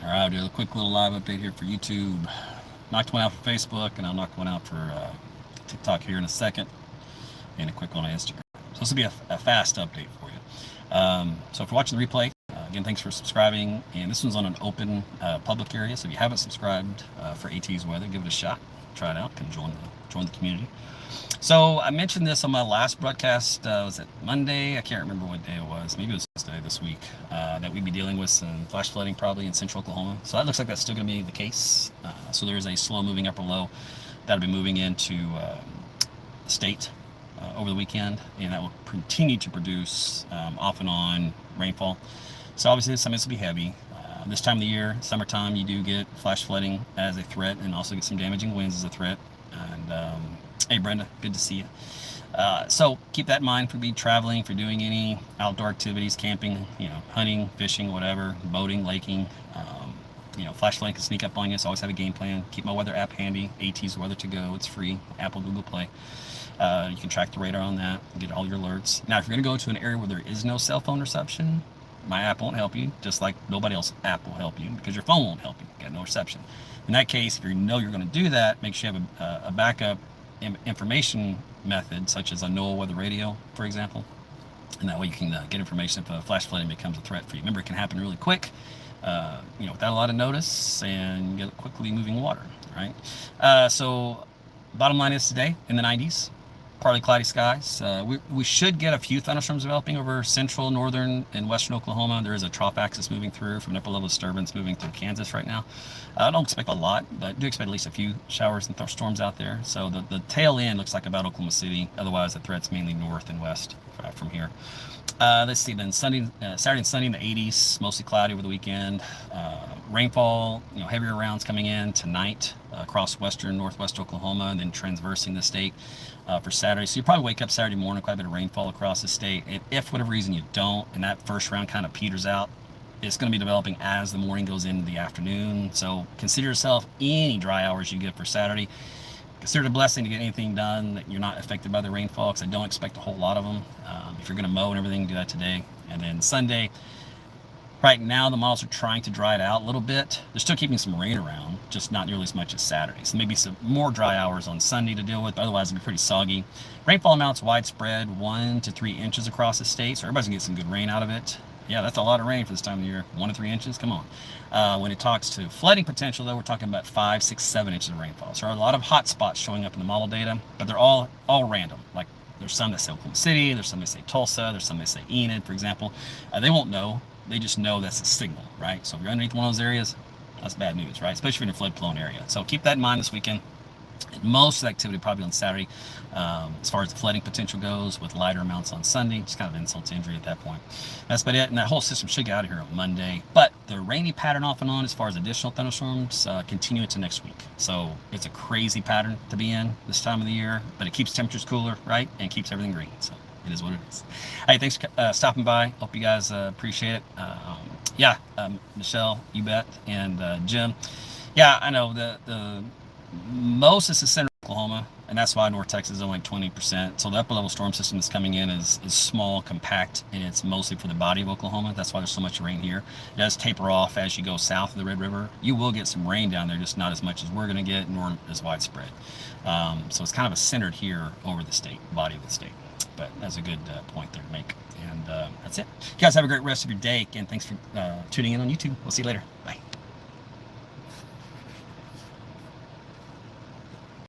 All right, I'll do a quick little live update here for YouTube. Knocked one out for Facebook, and I'll knock one out for TikTok here in a second, and a quick one on Instagram. So this will be a fast update for you. So if you're watching the replay, again, thanks for subscribing. And this one's on an open public area, so if you haven't subscribed for AT's weather, give it a shot. Try it out. Come join the community. So I mentioned this on my last broadcast. Was it Monday? I can't remember what day it was. Maybe it was Wednesday this week. That we'd be dealing with some flash flooding probably in central Oklahoma. So that looks like that's still going to be the case. So there's a slow moving upper low that'll be moving into the state over the weekend, and that will continue to produce off and on rainfall. So obviously some of this will be heavy. This time of the year, summertime, you do get flash flooding as a threat, and also get some damaging winds as a threat. And hey, Brenda, good to see you. So keep that in mind for traveling, for doing any outdoor activities, camping, hunting, fishing, whatever, boating, laking. Flash flooding can sneak up on you, so always have a game plan. Keep my weather app handy, AT's Weather to Go. It's free, Apple, Google Play. You can track the radar on that and get all your alerts. Now, if you're going to go to an area where there is no cell phone reception, my app won't help you, just like nobody else's app will help you, because your phone won't help you. You got no reception. In that case, if you know you're going to do that, make sure you have a backup information method, such as a NOAA weather radio, for example. And that way you can get information if flash flooding becomes a threat for you. Remember, it can happen really quick, without a lot of notice, and get quickly moving water, right? So bottom line is today in the 90s. Partly cloudy skies. We should get a few thunderstorms developing over central, northern, and western Oklahoma. There is a trough axis moving through from an upper level disturbance moving through Kansas right now. I don't expect a lot, but do expect at least a few showers and storms out there. So the tail end looks like about Oklahoma City. Otherwise, the threat's mainly north and west from here. Let's see, then Saturday and Sunday in the 80s, mostly cloudy over the weekend. Rainfall, heavier rounds coming in tonight across western, northwest Oklahoma, and then transversing the state for Saturday. So you probably wake up Saturday morning, quite a bit of rainfall across the state. And if for whatever reason you don't, and that first round kind of peters out, it's going to be developing as the morning goes into the afternoon. So consider yourself any dry hours you get for Saturday. Consider it a blessing to get anything done that you're not affected by the rainfall, because I don't expect a whole lot of them. If you're going to mow and everything, do that today. And then Sunday, right now the models are trying to dry it out a little bit. They're still keeping some rain around, just not nearly as much as Saturday. So maybe some more dry hours on Sunday to deal with, but otherwise it'll be pretty soggy. Rainfall amounts widespread, 1 to 3 inches across the state, so everybody's going to get some good rain out of it. Yeah, that's a lot of rain for this time of year. 1 to 3 inches, come on. When it talks to flooding potential, though, we're talking about 5, 6, 7 inches of rainfall. So there are a lot of hot spots showing up in the model data, but they're all random. Like, there's some that say Oklahoma City, there's some that say Tulsa, there's some that say Enid, for example. They won't know. They just know that's a signal, right? So if you're underneath one of those areas, that's bad news, right? Especially if you're in a flood-prone area. So keep that in mind this weekend. Most of the activity probably on Saturday, as far as the flooding potential goes, with lighter amounts on Sunday, just kind of insult to injury at that point. That's about it, and that whole system should get out of here on Monday. But the rainy pattern off and on, as far as additional thunderstorms, continue into next week. So it's a crazy pattern to be in this time of the year, but it keeps temperatures cooler, right, and keeps everything green. So it is what it is. Hey, thanks for stopping by. Hope you guys appreciate it. Michelle, you bet, and Jim. Yeah, I know the most is the center of Oklahoma, and that's why North Texas is only 20%. So the upper level storm system that's coming in is small, compact, and it's mostly for the body of Oklahoma. That's why there's so much rain here. It does taper off as you go south of the Red River. You will get some rain down there, just not as much as we're going to get, nor as widespread. So it's kind of a centered here over the state, body of the state. But that's a good point there to make. And that's it. You guys have a great rest of your day. Again, thanks for tuning in on YouTube. We'll see you later. Bye.